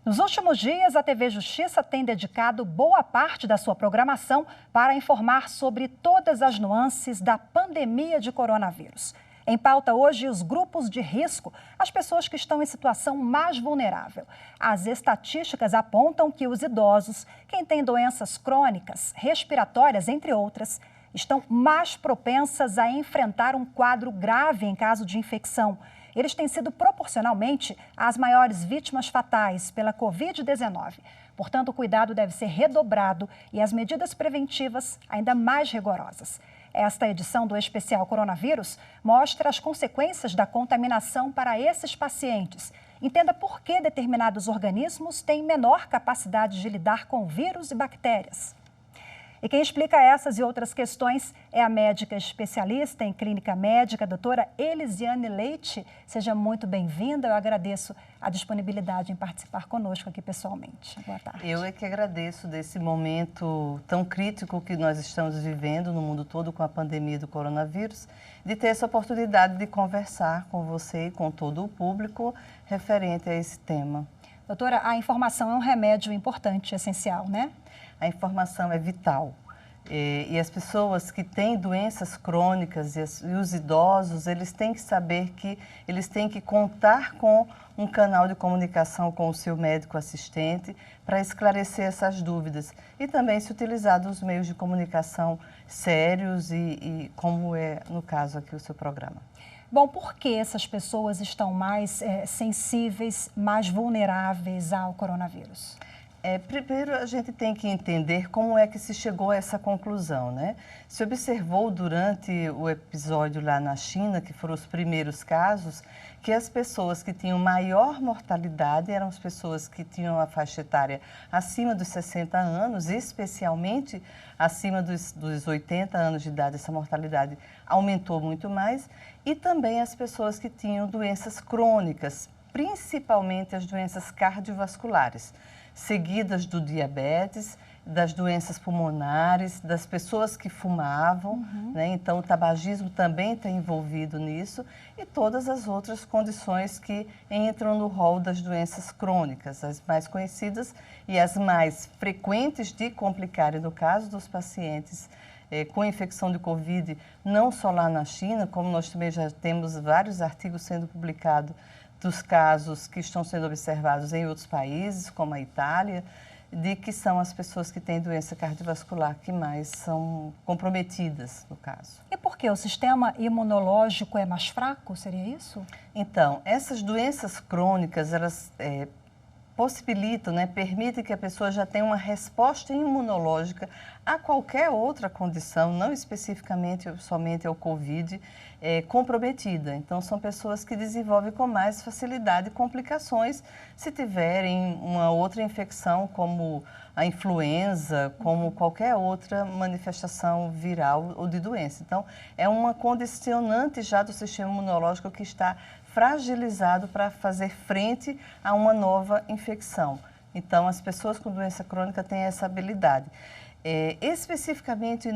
Nos últimos dias, a TV Justiça tem dedicado boa parte da sua programação para informar sobre todas as nuances da pandemia de coronavírus. Em pauta hoje, os grupos de risco, as pessoas que estão em situação mais vulnerável. As estatísticas apontam que os idosos, quem tem doenças crônicas, respiratórias, entre outras, estão mais propensas a enfrentar um quadro grave em caso de infecção. Eles têm sido proporcionalmente as maiores vítimas fatais pela Covid-19. Portanto, o cuidado deve ser redobrado e as medidas preventivas ainda mais rigorosas. Esta edição do Especial Coronavírus mostra as consequências da contaminação para esses pacientes. Entenda por que determinados organismos têm menor capacidade de lidar com vírus e bactérias. E quem explica essas e outras questões é a médica especialista em clínica médica, a doutora Elisiane Leite. Seja muito bem-vinda. Eu agradeço a disponibilidade em participar conosco aqui pessoalmente. Boa tarde. Eu é que agradeço desse momento tão crítico que nós estamos vivendo no mundo todo com a pandemia do coronavírus, de ter essa oportunidade de conversar com você e com todo o público referente a esse tema. Doutora, a informação é um remédio importante, essencial, né? A informação é vital. E as pessoas que têm doenças crônicas e os idosos, eles têm que saber que eles têm que contar com um canal de comunicação com o seu médico assistente para esclarecer essas dúvidas. E também se utilizar dos meios de comunicação sérios e como é, no caso aqui, o seu programa. Bom, por que essas pessoas estão mais sensíveis, mais vulneráveis ao coronavírus? Primeiro, a gente tem que entender como é que se chegou a essa conclusão, né? Se observou durante o episódio lá na China, que foram os primeiros casos, que as pessoas que tinham maior mortalidade eram as pessoas que tinham a faixa etária acima dos 60 anos, especialmente acima dos 80 anos de idade, essa mortalidade aumentou muito mais, e também as pessoas que tinham doenças crônicas, principalmente as doenças cardiovasculares, seguidas do diabetes, das doenças pulmonares, das pessoas que fumavam, né? Então o tabagismo também está envolvido nisso e todas as outras condições que entram no rol das doenças crônicas, as mais conhecidas e as mais frequentes de complicarem no caso dos pacientes com infecção de Covid, não só lá na China, como nós também já temos vários artigos sendo publicados dos casos que estão sendo observados em outros países, como a Itália, de que são as pessoas que têm doença cardiovascular que mais são comprometidas, no caso. E por quê? O sistema imunológico é mais fraco, seria isso? Então, essas doenças crônicas, elas possibilitam, né, permitem que a pessoa já tenha uma resposta imunológica a qualquer outra condição, não especificamente somente ao Covid, comprometida. Então, são pessoas que desenvolvem com mais facilidade complicações se tiverem uma outra infecção, como a influenza, como qualquer outra manifestação viral ou de doença. Então, é uma condicionante já do sistema imunológico que está fragilizado para fazer frente a uma nova infecção. Então, as pessoas com doença crônica têm essa habilidade. Especificamente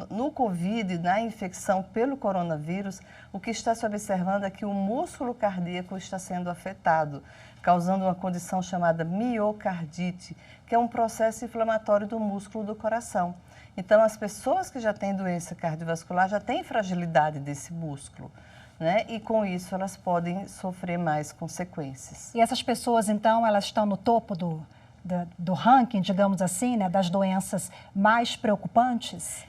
no Covid, na infecção pelo coronavírus, o que está se observando é que o músculo cardíaco está sendo afetado, causando uma condição chamada miocardite, que é um processo inflamatório do músculo do coração. Então, as pessoas que já têm doença cardiovascular já têm fragilidade desse músculo, né? E com isso elas podem sofrer mais consequências. E essas pessoas, então, elas estão no topo do ranking, digamos assim, né, das doenças mais preocupantes?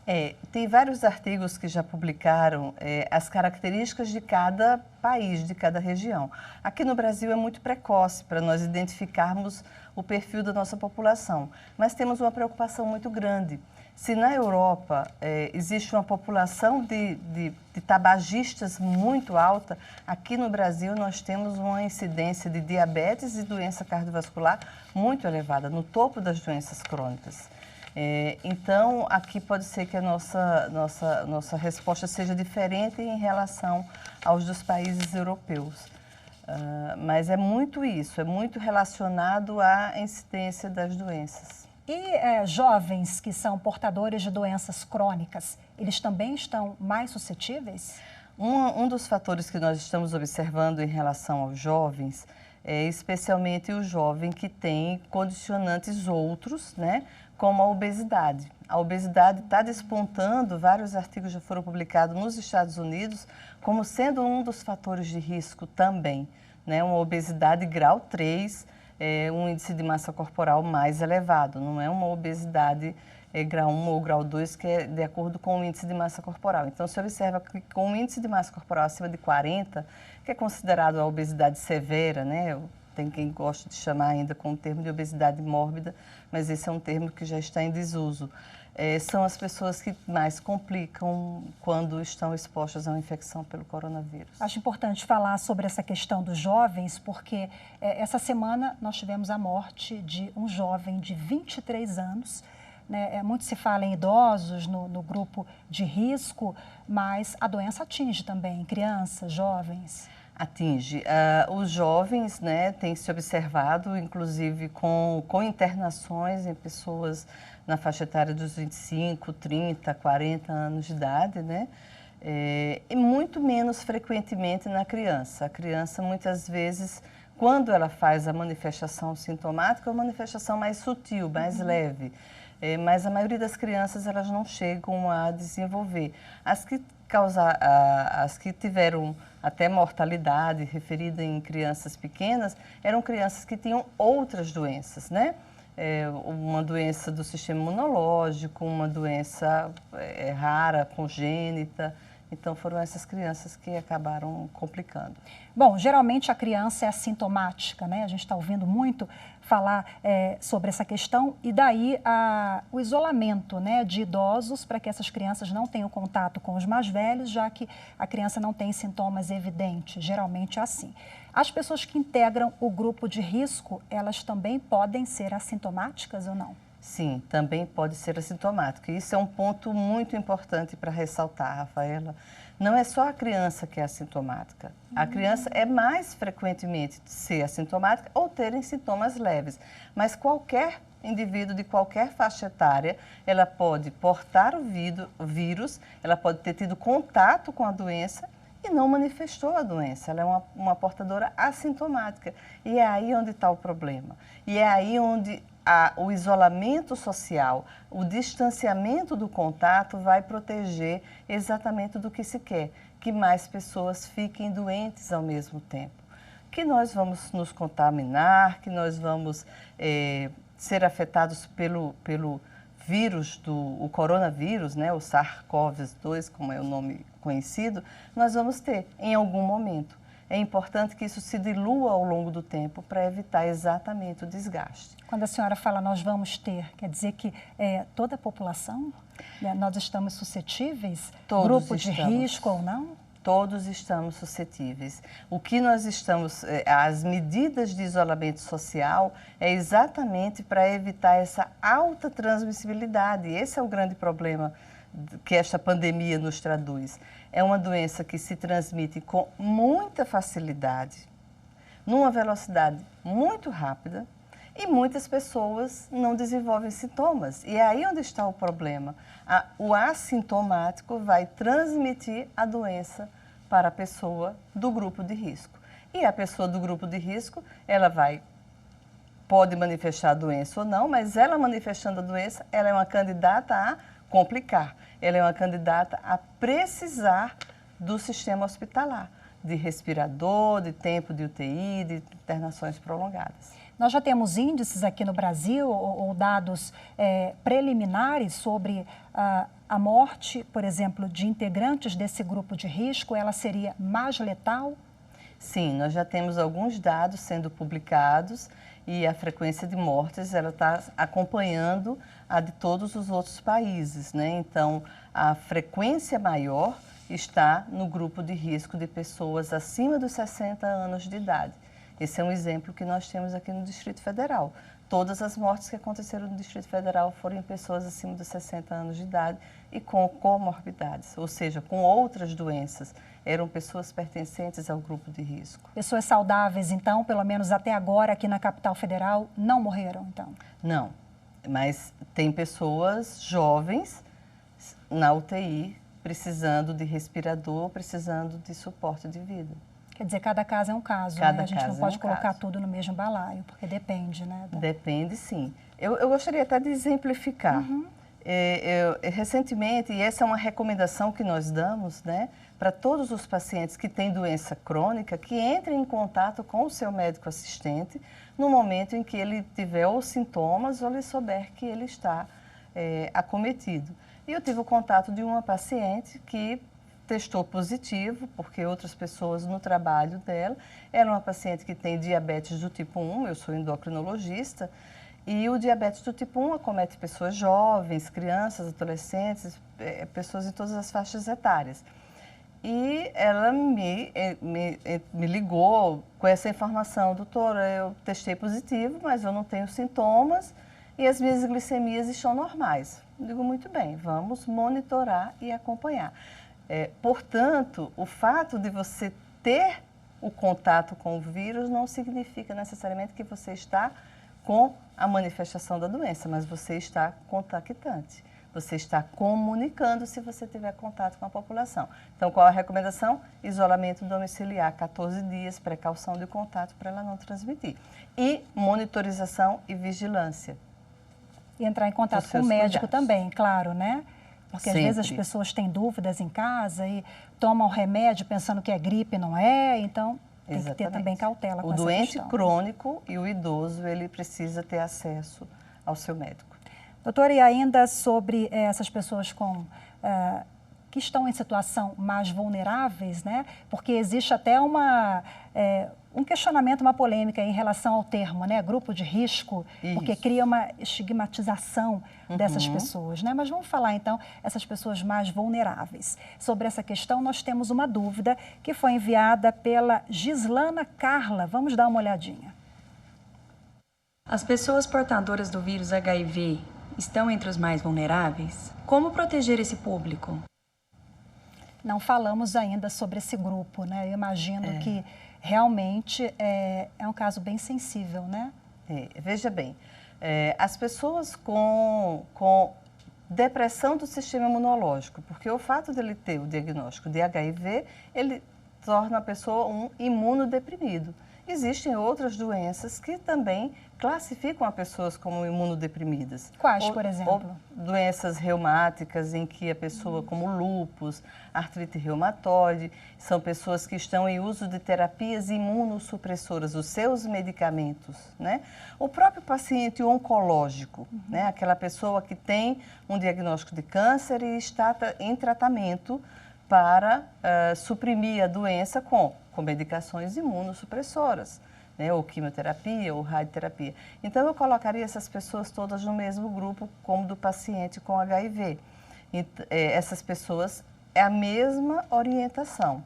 Tem vários artigos que já publicaram as características de cada país, de cada região. Aqui no Brasil é muito precoce para nós identificarmos o perfil da nossa população, mas temos uma preocupação muito grande. Se na Europa existe uma população de tabagistas muito alta, aqui no Brasil nós temos uma incidência de diabetes e doença cardiovascular muito elevada, no topo das doenças crônicas. Então, aqui pode ser que a nossa resposta seja diferente em relação aos dos países europeus. Mas é muito isso, é muito relacionado à incidência das doenças. E jovens que são portadores de doenças crônicas, eles também estão mais suscetíveis? Um dos fatores que nós estamos observando em relação aos jovens especialmente o jovem que tem condicionantes outros, né, como a obesidade. A obesidade está despontando, vários artigos já foram publicados nos Estados Unidos, como sendo um dos fatores de risco também, né, uma obesidade grau 3, um índice de massa corporal mais elevado, não é uma obesidade grau 1 ou grau 2, que é de acordo com o índice de massa corporal. Então, se observa que com o índice de massa corporal acima de 40, que é considerado a obesidade severa, né? Tem quem gosta de chamar ainda com o termo de obesidade mórbida, mas esse é um termo que já está em desuso. São as pessoas que mais complicam quando estão expostas a uma infecção pelo coronavírus. Acho importante falar sobre essa questão dos jovens, porque essa semana nós tivemos a morte de um jovem de 23 anos, né? Muito se fala em idosos no grupo de risco, mas a doença atinge também crianças, jovens. Atinge. Os jovens, né, tem se observado, inclusive com internações em pessoas na faixa etária dos 25, 30, 40 anos de idade, né? E muito menos frequentemente na criança. A criança, muitas vezes, quando ela faz a manifestação sintomática, é uma manifestação mais sutil, mais leve. Mas a maioria das crianças, elas não chegam a desenvolver. As que tiveram até mortalidade referida em crianças pequenas, eram crianças que tinham outras doenças, né? Uma doença do sistema imunológico, uma doença rara, congênita. Então, foram essas crianças que acabaram complicando. Bom, geralmente a criança é assintomática, né? A gente está ouvindo muito falar sobre essa questão e daí o isolamento, né, de idosos para que essas crianças não tenham contato com os mais velhos, já que a criança não tem sintomas evidentes, geralmente é assim. As pessoas que integram o grupo de risco, elas também podem ser assintomáticas ou não? Sim, também pode ser assintomático. Isso é um ponto muito importante para ressaltar, Rafaela. Não é só a criança que é assintomática. A criança é mais frequentemente ser assintomática ou terem sintomas leves. Mas qualquer indivíduo de qualquer faixa etária, ela pode portar o vírus, ela pode ter tido contato com a doença e não manifestou a doença. Ela é uma portadora assintomática. E é aí onde está o problema. E é aí onde o isolamento social, o distanciamento do contato vai proteger exatamente do que se quer, que mais pessoas fiquem doentes ao mesmo tempo. Que nós vamos nos contaminar, que nós vamos ser afetados pelo vírus, o coronavírus, né, o SARS-CoV-2, como é o nome conhecido, nós vamos ter em algum momento. É importante que isso se dilua ao longo do tempo para evitar exatamente o desgaste. Quando a senhora fala nós vamos ter, quer dizer que toda a população, né, nós estamos suscetíveis? Todos grupo estamos. De risco ou não? Todos estamos suscetíveis. O que nós estamos, as medidas de isolamento social é exatamente para evitar essa alta transmissibilidade. Esse é o grande problema que esta pandemia nos traduz. É uma doença que se transmite com muita facilidade, numa velocidade muito rápida, e muitas pessoas não desenvolvem sintomas. E é aí onde está o problema. O assintomático vai transmitir a doença para a pessoa do grupo de risco. E a pessoa do grupo de risco, ela pode manifestar a doença ou não, mas ela manifestando a doença, ela é uma candidata a complicar. Ela é uma candidata a precisar do sistema hospitalar, de respirador, de tempo de UTI, de internações prolongadas. Nós já temos índices aqui no Brasil ou dados preliminares sobre a morte, por exemplo, de integrantes desse grupo de risco. Ela seria mais letal? Sim, nós já temos alguns dados sendo publicados e a frequência de mortes ela está acompanhando a de todos os outros países, né? Então, a frequência maior está no grupo de risco de pessoas acima dos 60 anos de idade. Esse é um exemplo que nós temos aqui no Distrito Federal. Todas as mortes que aconteceram no Distrito Federal foram em pessoas acima dos 60 anos de idade e com comorbidades, ou seja, com outras doenças. Eram pessoas pertencentes ao grupo de risco. Pessoas saudáveis, então, pelo menos até agora, aqui na capital federal, não morreram, então? Não, mas tem pessoas jovens na UTI precisando de respirador, precisando de suporte de vida. Quer dizer, cada caso é um caso, né? A gente não pode colocar tudo no mesmo balaio, porque depende, né? Depende, sim. Eu gostaria até de exemplificar. Recentemente, e essa é uma recomendação que nós damos, né, para todos os pacientes que têm doença crônica, que entrem em contato com o seu médico assistente no momento em que ele tiver os sintomas ou ele souber que ele está acometido. E eu tive o contato de uma paciente que testou positivo, porque outras pessoas no trabalho dela, era uma paciente que tem diabetes do tipo 1, eu sou endocrinologista, e o diabetes do tipo 1 acomete pessoas jovens, crianças, adolescentes, pessoas em todas as faixas etárias. E ela me ligou com essa informação: doutora, eu testei positivo, mas eu não tenho sintomas e as minhas glicemias estão normais. Eu digo, muito bem, vamos monitorar e acompanhar. Portanto, o fato de você ter o contato com o vírus não significa necessariamente que você está com a manifestação da doença, mas você está contactante. Você está comunicando se você tiver contato com a população. Então, qual a recomendação? Isolamento domiciliar, 14 dias, precaução de contato para ela não transmitir. E monitorização e vigilância. E entrar em contato com o médico também, claro, né? Porque às vezes as pessoas têm dúvidas em casa e tomam remédio pensando que é gripe, não é? Então, tem que ter também cautela com essa questão. O doente crônico e o idoso, ele precisa ter acesso ao seu médico. Doutora, e ainda sobre essas pessoas que estão em situação mais vulneráveis, né? Porque existe até um questionamento, uma polêmica em relação ao termo, né? Grupo de risco, porque cria uma estigmatização dessas pessoas, né? Mas vamos falar então essas pessoas mais vulneráveis. Sobre essa questão, nós temos uma dúvida que foi enviada pela Gislana Carla. Vamos dar uma olhadinha. As pessoas portadoras do vírus HIV estão entre os mais vulneráveis? Como proteger esse público? Não falamos ainda sobre esse grupo, né? Eu imagino que realmente é um caso bem sensível, né? Veja bem, as pessoas com depressão do sistema imunológico, porque o fato de ele ter o diagnóstico de HIV, ele torna a pessoa um imunodeprimido. Existem outras doenças que também classificam as pessoas como imunodeprimidas. Quais, por exemplo? Ou doenças reumáticas em que a pessoa, como lúpus, artrite reumatoide, são pessoas que estão em uso de terapias imunossupressoras, os seus medicamentos, né? O próprio paciente oncológico, né? Aquela pessoa que tem um diagnóstico de câncer e está em tratamento para suprimir a doença com medicações imunossupressoras, né, ou quimioterapia ou radioterapia. Então, eu colocaria essas pessoas todas no mesmo grupo como do paciente com HIV. Essas pessoas, é a mesma orientação.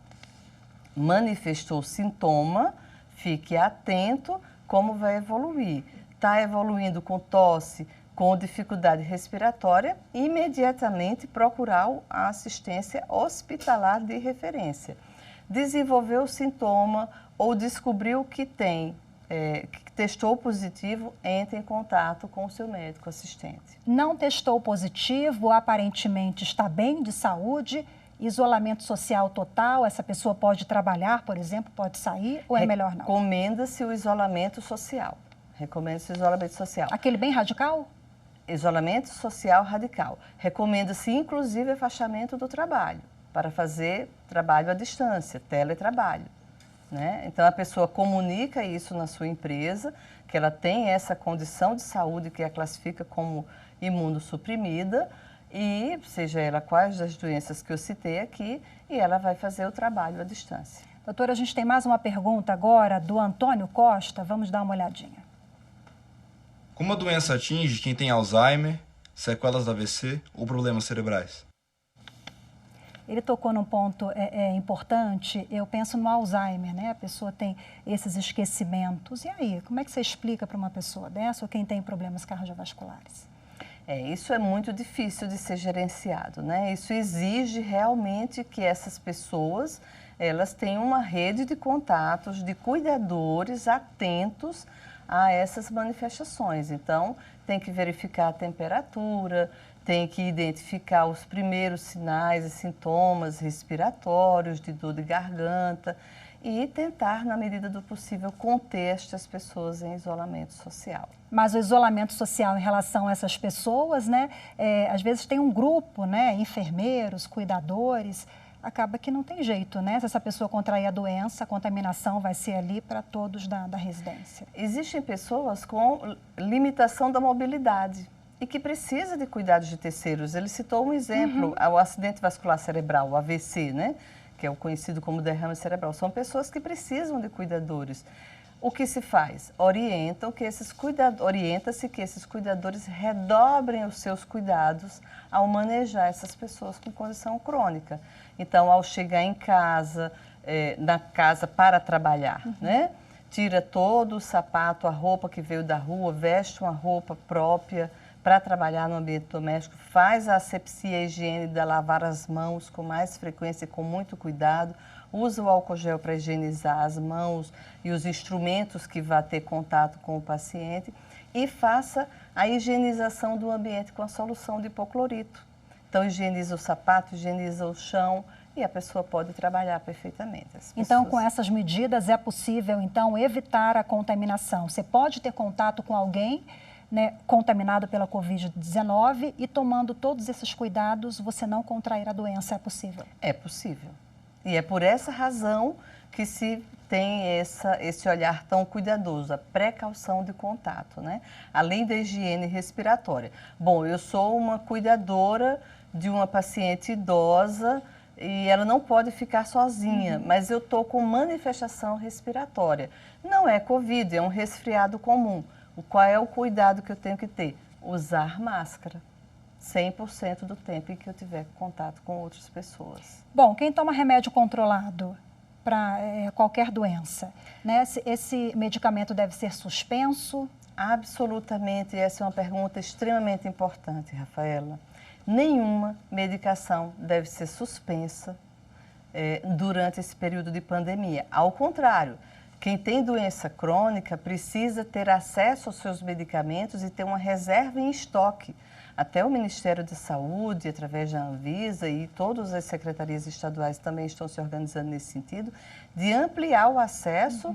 Manifestou sintoma, fique atento como vai evoluir. Está evoluindo com tosse, com dificuldade respiratória, imediatamente procurar a assistência hospitalar de referência. Desenvolveu o sintoma ou descobriu que tem, que testou positivo, entre em contato com o seu médico assistente. Não testou positivo, aparentemente está bem de saúde, isolamento social total, essa pessoa pode trabalhar, por exemplo, pode sair ou é melhor não? Recomenda-se o isolamento social. Recomenda-se o isolamento social. Aquele bem radical? Isolamento social radical. Recomenda-se, inclusive, afastamento do trabalho, para fazer trabalho à distância, teletrabalho, né? Então, a pessoa comunica isso na sua empresa, que ela tem essa condição de saúde que a classifica como imunossuprimida, e seja ela quais das doenças que eu citei aqui, e ela vai fazer o trabalho à distância. Doutora, a gente tem mais uma pergunta agora do Antônio Costa, vamos dar uma olhadinha. Como a doença atinge quem tem Alzheimer, sequelas da AVC ou problemas cerebrais? Ele tocou num ponto importante, eu penso no Alzheimer, né? A pessoa tem esses esquecimentos. E aí, como é que você explica para uma pessoa dessa ou quem tem problemas cardiovasculares? Isso é muito difícil de ser gerenciado, né? Isso exige realmente que essas pessoas, elas tenham uma rede de contatos, de cuidadores atentos a essas manifestações. Então, tem que verificar a temperatura, tem que identificar os primeiros sinais e sintomas respiratórios, de dor de garganta. e tentar, na medida do possível, conter estas pessoas em isolamento social. Mas o isolamento social em relação a essas pessoas, né, às vezes tem um grupo, né, enfermeiros, cuidadores, acaba que não tem jeito, né? Se essa pessoa contrair a doença, a contaminação vai ser ali para todos da residência. Existem pessoas com limitação da mobilidade e que precisam de cuidados de terceiros. Ele citou um exemplo, o acidente vascular cerebral, o AVC, né? Que é o conhecido como derrame cerebral. São pessoas que precisam de cuidadores. O que se faz? Orienta-se que esses cuidadores redobrem os seus cuidados ao manejar essas pessoas com condição crônica. Então, ao chegar em casa, na casa para trabalhar, né? Tira todo o sapato, a roupa que veio da rua, veste uma roupa própria para trabalhar no ambiente doméstico, faz a asepsia e a higiene de lavar as mãos com mais frequência e com muito cuidado, usa o álcool gel para higienizar as mãos e os instrumentos que vai ter contato com o paciente e faça a higienização do ambiente com a solução de hipoclorito. Então, higieniza o sapato, higieniza o chão e a pessoa pode trabalhar perfeitamente. Então, com essas medidas, é possível, então, evitar a contaminação. Você pode ter contato com alguém, né, contaminado pela Covid-19 e tomando todos esses cuidados, você não contrair a doença, é possível? É possível. E é por essa razão que se tem esse olhar tão cuidadoso, a precaução de contato, né? Além da higiene respiratória. Bom, eu sou uma cuidadora de uma paciente idosa e ela não pode ficar sozinha, mas eu estou com manifestação respiratória. Não é Covid, é um resfriado comum. Qual é o cuidado que eu tenho que ter? Usar máscara. 100% do tempo em que eu tiver contato com outras pessoas. Bom, quem toma remédio controlado para qualquer doença, né? Esse medicamento deve ser suspenso? Absolutamente, essa é uma pergunta extremamente importante, Rafaela. Nenhuma medicação deve ser suspensa durante esse período de pandemia. Ao contrário, quem tem doença crônica precisa ter acesso aos seus medicamentos e ter uma reserva em estoque. Até o Ministério da Saúde, através da Anvisa e todas as secretarias estaduais também estão se organizando nesse sentido, de ampliar o acesso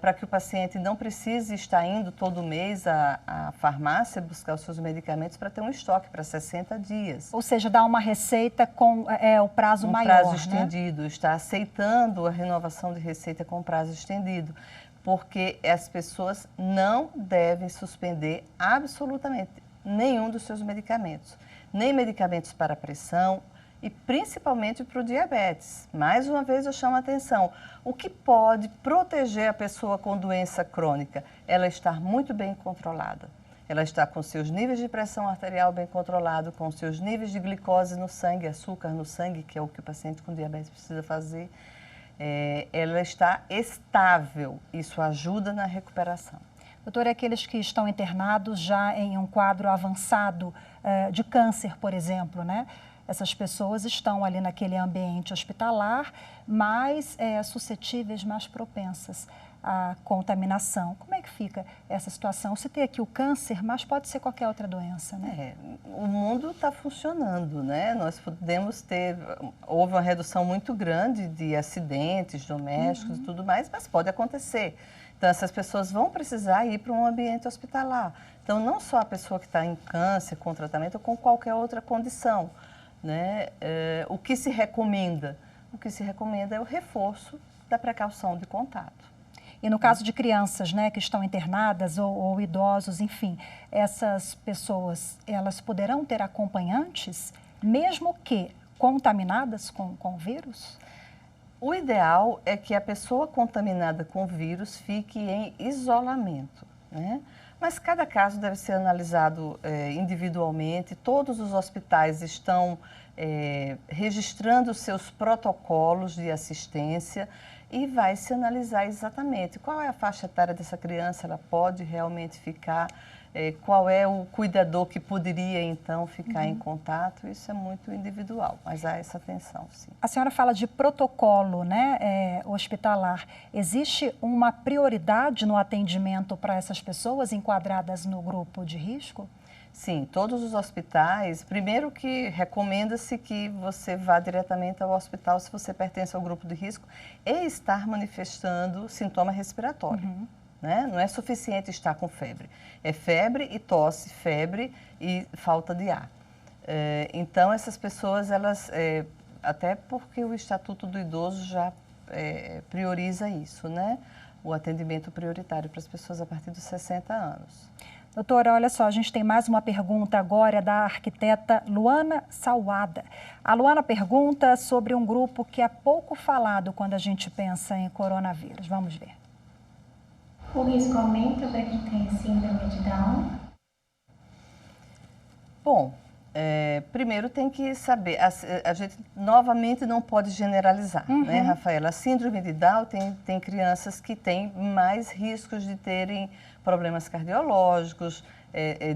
para que o paciente não precise estar indo todo mês à farmácia buscar os seus medicamentos para ter um estoque para 60 dias. Ou seja, dar uma receita com o prazo maior, prazo né? estendido, está aceitando a renovação de receita com prazo estendido, porque as pessoas não devem suspender absolutamente nenhum dos seus medicamentos, nem medicamentos para pressão e principalmente para o diabetes. Mais uma vez eu chamo a atenção, o que pode proteger a pessoa com doença crônica? Ela estar muito bem controlada. Ela está com seus níveis de pressão arterial bem controlado, com seus níveis de glicose no sangue, açúcar no sangue, que é o que o paciente com diabetes precisa fazer. Ela está estável, isso ajuda na recuperação. Doutora, aqueles que estão internados já em um quadro avançado de câncer, por exemplo, né? Essas pessoas estão ali naquele ambiente hospitalar, mais suscetíveis, mais propensas à contaminação. Como é que fica essa situação? Você tem aqui o câncer, mas pode ser qualquer outra doença, né? O mundo está funcionando, né? Nós podemos ter... Houve uma redução muito grande de acidentes domésticos e tudo mais, mas pode acontecer. Então, essas pessoas vão precisar ir para um ambiente hospitalar. Então, não só a pessoa que está em câncer, com tratamento, ou com qualquer outra condição, né? O que se recomenda? O que se recomenda é o reforço da precaução de contato. E no caso de crianças, né, que estão internadas ou idosos, enfim, essas pessoas, elas poderão ter acompanhantes, mesmo que contaminadas com o vírus? O ideal é que a pessoa contaminada com o vírus fique em isolamento, né? Mas cada caso deve ser analisado individualmente. Todos os hospitais estão registrando seus protocolos de assistência e vai se analisar exatamente qual é a faixa etária dessa criança, ela pode realmente ficar, qual é o cuidador que poderia então ficar em contato, isso é muito individual, mas há essa atenção, sim. A senhora fala de protocolo, né, hospitalar. Existe uma prioridade no atendimento para essas pessoas enquadradas no grupo de risco? Sim, todos os hospitais, primeiro que recomenda-se que você vá diretamente ao hospital se você pertence ao grupo de risco e estar manifestando sintoma respiratório. Né? Não é suficiente estar com febre. É febre e tosse, febre e falta de ar. Então, essas pessoas, elas, até porque o Estatuto do Idoso já prioriza isso, né? O atendimento prioritário para as pessoas a partir dos 60 anos. Doutora, olha só, a gente tem mais uma pergunta agora da arquiteta Luana Salwada. A Luana pergunta sobre um grupo que é pouco falado quando a gente pensa em coronavírus. Vamos ver. O risco aumenta para quem tem síndrome de Down? Bom, primeiro tem que saber, a gente novamente não pode generalizar, né, Rafaela? A síndrome de Down tem crianças que têm mais riscos de terem problemas cardiológicos,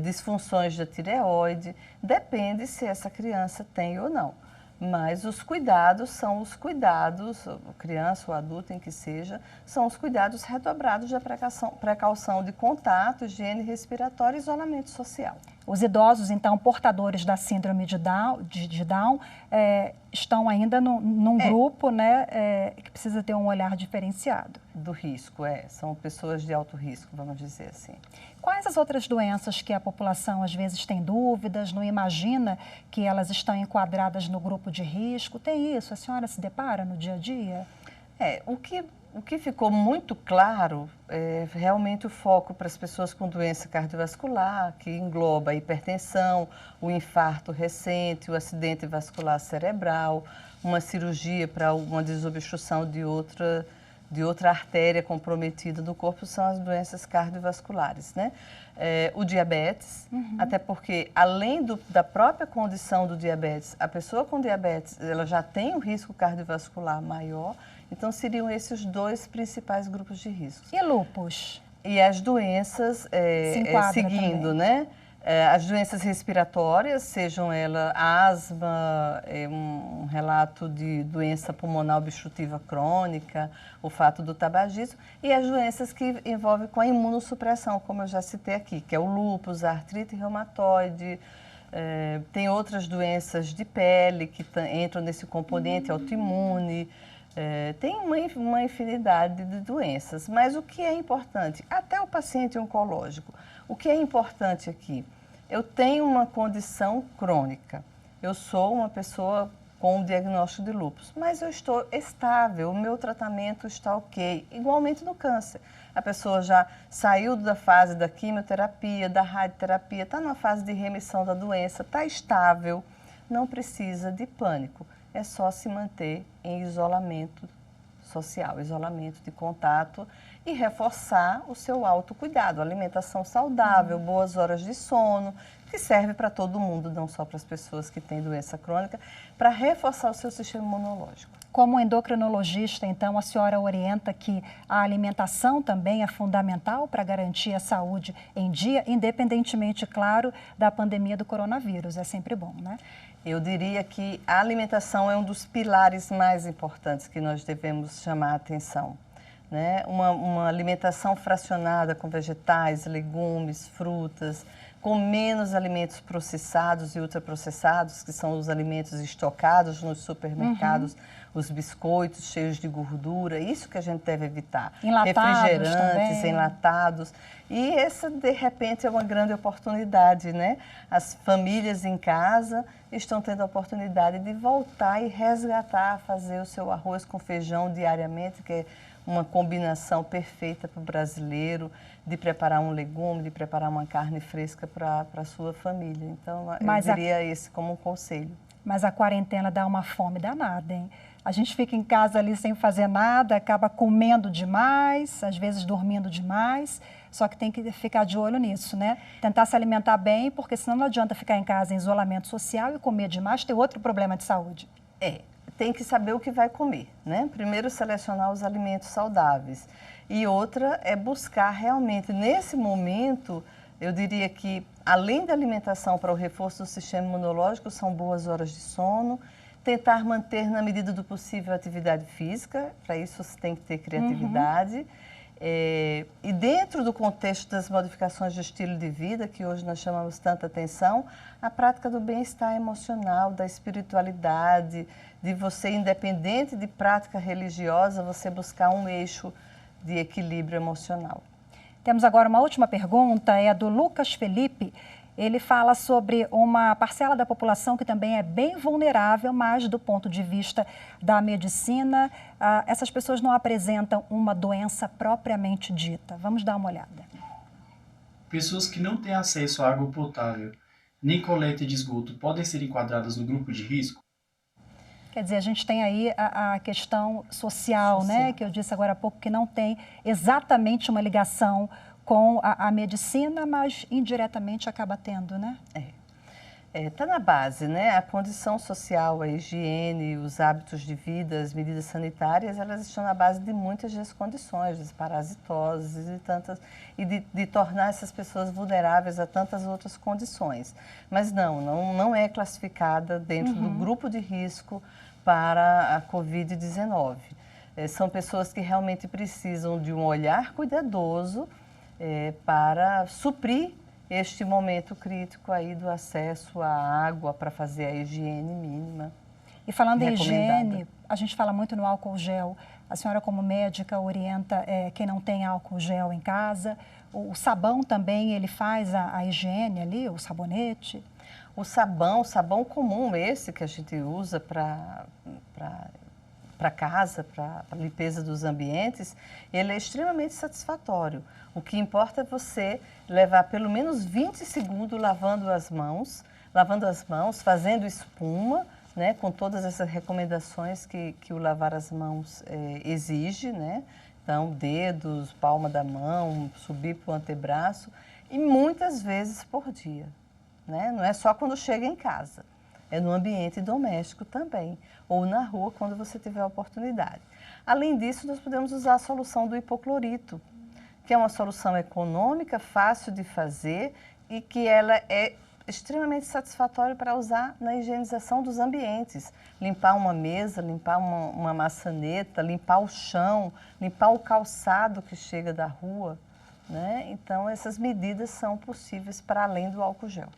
disfunções da tireoide, depende se essa criança tem ou não. Mas os cuidados são os cuidados, criança ou adulto em que seja, são os cuidados redobrados da precaução de contato, higiene respiratória e isolamento social. Os idosos, então, portadores da síndrome de Down estão ainda num grupo, né, que precisa ter um olhar diferenciado. Do risco, são pessoas de alto risco, vamos dizer assim. Quais as outras doenças que a população às vezes tem dúvidas, não imagina que elas estão enquadradas no grupo de risco? Tem isso? A senhora se depara no dia a dia? O que ficou muito claro é realmente o foco para as pessoas com doença cardiovascular, que engloba a hipertensão, o infarto recente, o acidente vascular cerebral, uma cirurgia para uma desobstrução de outra artéria comprometida no corpo, são as doenças cardiovasculares, né? O diabetes, até porque além da própria condição do diabetes, a pessoa com diabetes ela já tem um risco cardiovascular maior, então seriam esses dois principais grupos de risco. E lúpus? E as doenças, seguindo, também, né? As doenças respiratórias, sejam elas asma, um relato de doença pulmonar obstrutiva crônica, o fato do tabagismo, e as doenças que envolvem com a imunossupressão, como eu já citei aqui, que é o lúpus, a artrite reumatoide, tem outras doenças de pele que entram nesse componente autoimune, tem uma infinidade de doenças, mas o que é importante, até o paciente oncológico, o que é importante aqui? Eu tenho uma condição crônica, eu sou uma pessoa com um diagnóstico de lúpus, mas eu estou estável, o meu tratamento está ok, igualmente no câncer. A pessoa já saiu da fase da quimioterapia, da radioterapia, está numa fase de remissão da doença, está estável, não precisa de pânico, é só se manter em isolamento social, isolamento de contato e reforçar o seu autocuidado, alimentação saudável, boas horas de sono, que serve para todo mundo, não só para as pessoas que têm doença crônica, para reforçar o seu sistema imunológico. Como endocrinologista, então, a senhora orienta que a alimentação também é fundamental para garantir a saúde em dia, independentemente, claro, da pandemia do coronavírus. É sempre bom, né? Eu diria que a alimentação é um dos pilares mais importantes que nós devemos chamar a atenção, né? Uma alimentação fracionada com vegetais, legumes, frutas, com menos alimentos processados e ultraprocessados, que são os alimentos estocados nos supermercados, os biscoitos cheios de gordura, isso que a gente deve evitar. Enlatados refrigerantes, também. enlatados. E essa, de repente, é uma grande oportunidade, né? As famílias em casa estão tendo a oportunidade de voltar e resgatar, fazer o seu arroz com feijão diariamente, que é uma combinação perfeita para o brasileiro, de preparar um legume, de preparar uma carne fresca para a sua família. Então, eu diria esse como um conselho. Mas a quarentena dá uma fome danada, hein? A gente fica em casa ali sem fazer nada, acaba comendo demais, às vezes dormindo demais, só que tem que ficar de olho nisso, né? Tentar se alimentar bem, porque senão não adianta ficar em casa em isolamento social e comer demais, ter outro problema de saúde. Tem que saber o que vai comer, né? Primeiro, selecionar os alimentos saudáveis. E outra é buscar realmente, nesse momento, eu diria que, além da alimentação para o reforço do sistema imunológico, são boas horas de sono, tentar manter, na medida do possível, a atividade física, para isso você tem que ter criatividade, E dentro do contexto das modificações de estilo de vida, que hoje nós chamamos tanta atenção, a prática do bem-estar emocional, da espiritualidade, de você, independente de prática religiosa, você buscar um eixo de equilíbrio emocional. Temos agora uma última pergunta, é a do Lucas Felipe. Ele fala sobre uma parcela da população que também é bem vulnerável, mas do ponto de vista da medicina, essas pessoas não apresentam uma doença propriamente dita. Vamos dar uma olhada. Pessoas que não têm acesso à água potável nem coleta de esgoto podem ser enquadradas no grupo de risco? Quer dizer, a gente tem aí a questão social, né? Que eu disse agora há pouco que não tem exatamente uma ligação com a medicina, mas indiretamente acaba tendo, né? Está na base, né? A condição social, a higiene, os hábitos de vida, as medidas sanitárias, elas estão na base de muitas das condições, das parasitoses e tantas, e de tornar essas pessoas vulneráveis a tantas outras condições. Mas não é classificada dentro do grupo de risco para a Covid-19. São pessoas que realmente precisam de um olhar cuidadoso para suprir este momento crítico aí do acesso à água para fazer a higiene mínima. E falando em higiene, a gente fala muito no álcool gel. A senhora, como médica, orienta quem não tem álcool gel em casa. O sabão também, ele faz a higiene ali, o sabonete? O sabão comum, esse que a gente usa para casa, para a limpeza dos ambientes, ele é extremamente satisfatório. O que importa é você levar pelo menos 20 segundos lavando as mãos, fazendo espuma, né, com todas essas recomendações que o lavar as mãos exige, né? Então, dedos, palma da mão, subir para o antebraço, e muitas vezes por dia, né? Não é só quando chega em casa. É no ambiente doméstico também, ou na rua, quando você tiver a oportunidade. Além disso, nós podemos usar a solução do hipoclorito, que é uma solução econômica, fácil de fazer e que ela é extremamente satisfatória para usar na higienização dos ambientes. Limpar uma mesa, limpar uma maçaneta, limpar o chão, limpar o calçado que chega da rua, né? Então, essas medidas são possíveis para além do álcool gel.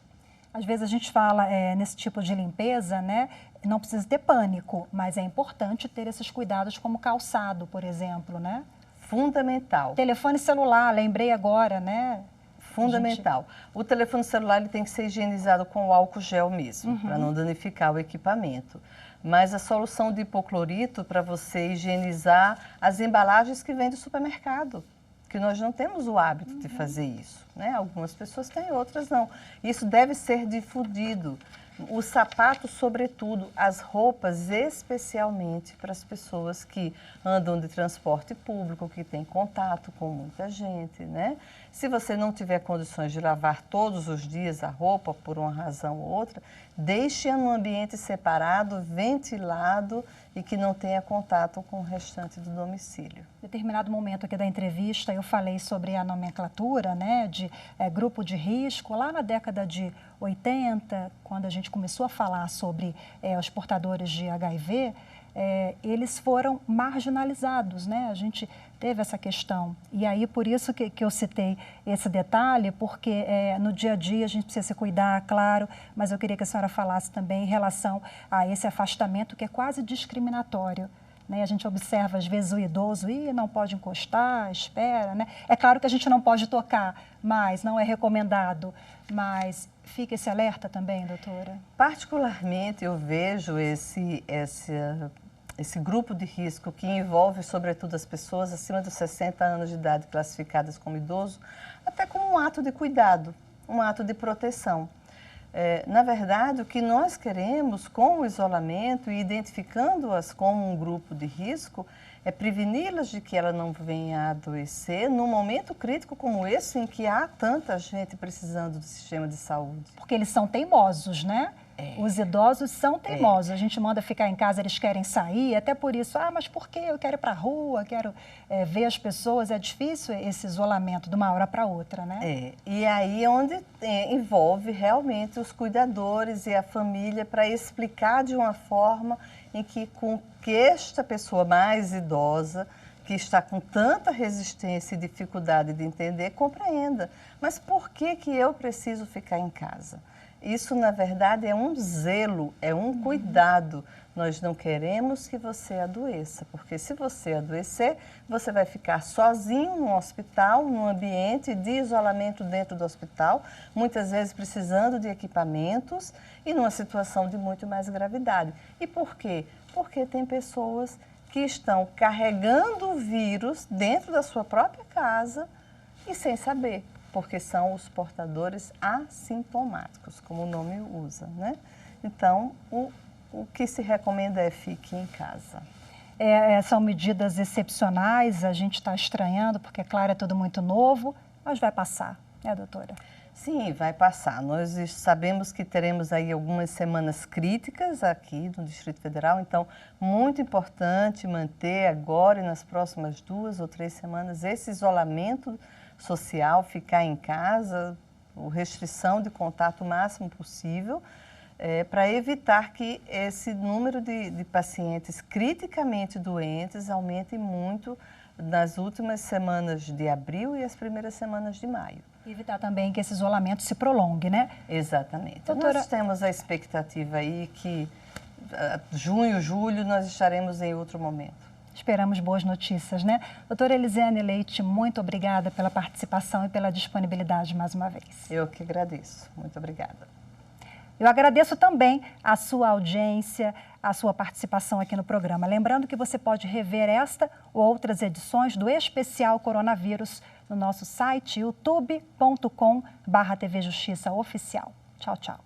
Às vezes a gente fala nesse tipo de limpeza, né? Não precisa ter pânico, mas é importante ter esses cuidados como calçado, por exemplo, né? Fundamental. Telefone celular, lembrei agora, né? Fundamental. O telefone celular ele tem que ser higienizado com o álcool gel mesmo, para não danificar o equipamento. Mas a solução de hipoclorito para você higienizar as embalagens que vêm do supermercado, que nós não temos o hábito de fazer isso, né? Algumas pessoas têm, outras não. Isso deve ser difundido. Os sapatos, sobretudo, as roupas, especialmente para as pessoas que andam de transporte público, que têm contato com muita gente, né? Se você não tiver condições de lavar todos os dias a roupa, por uma razão ou outra, deixe-a num ambiente separado, ventilado e que não tenha contato com o restante do domicílio. Em determinado momento aqui da entrevista, eu falei sobre a nomenclatura, né, de grupo de risco. Lá na década de 80, quando a gente começou a falar sobre os portadores de HIV, eles foram marginalizados, né? A gente teve essa questão. E aí, por isso que eu citei esse detalhe, porque no dia a dia a gente precisa se cuidar, claro, mas eu queria que a senhora falasse também em relação a esse afastamento que é quase discriminatório. Né? A gente observa, às vezes, o idoso, não pode encostar, espera, né? É claro que a gente não pode tocar, mas não é recomendado. Mas fica esse alerta também, doutora? Particularmente, eu vejo esse grupo de risco que envolve, sobretudo, as pessoas acima dos 60 anos de idade classificadas como idoso, até como um ato de cuidado, um ato de proteção. Na verdade, o que nós queremos com o isolamento e identificando-as como um grupo de risco é preveni-las de que ela não venha a adoecer num momento crítico como esse, em que há tanta gente precisando do sistema de saúde. Porque eles são teimosos, né? Os idosos são teimosos. A gente manda ficar em casa, eles querem sair, até por isso, mas por quê? Eu quero ir para a rua, quero ver as pessoas. É difícil esse isolamento de uma hora para outra, né? E aí é onde envolve realmente os cuidadores e a família para explicar de uma forma em que, com que esta pessoa mais idosa, que está com tanta resistência e dificuldade de entender, compreenda. Mas por que eu preciso ficar em casa? Isso, na verdade, é um zelo, é um cuidado. Nós não queremos que você adoeça, porque se você adoecer, você vai ficar sozinho no hospital, num ambiente de isolamento dentro do hospital, muitas vezes precisando de equipamentos e numa situação de muito mais gravidade. E por quê? Porque tem pessoas que estão carregando o vírus dentro da sua própria casa e sem saber, porque são os portadores assintomáticos, como o nome usa, né? Então, o que se recomenda é fique em casa. São medidas excepcionais, a gente está estranhando, porque, claro, é tudo muito novo, mas vai passar, né, doutora? Sim, vai passar. Nós sabemos que teremos aí algumas semanas críticas aqui no Distrito Federal, então, muito importante manter agora e nas próximas 2 ou 3 semanas esse isolamento social, ficar em casa, restrição de contato o máximo possível, para evitar que esse número de pacientes criticamente doentes aumente muito nas últimas semanas de abril e as primeiras semanas de maio. E evitar também que esse isolamento se prolongue, né? Exatamente. Doutora... Nós temos a expectativa aí que junho, julho, nós estaremos em outro momento. Esperamos boas notícias, né? Doutora Elisiane Leite, muito obrigada pela participação e pela disponibilidade mais uma vez. Eu que agradeço. Muito obrigada. Eu agradeço também a sua audiência, a sua participação aqui no programa. Lembrando que você pode rever esta ou outras edições do Especial Coronavírus no nosso site youtube.com/TV Justiça Oficial. Tchau, tchau.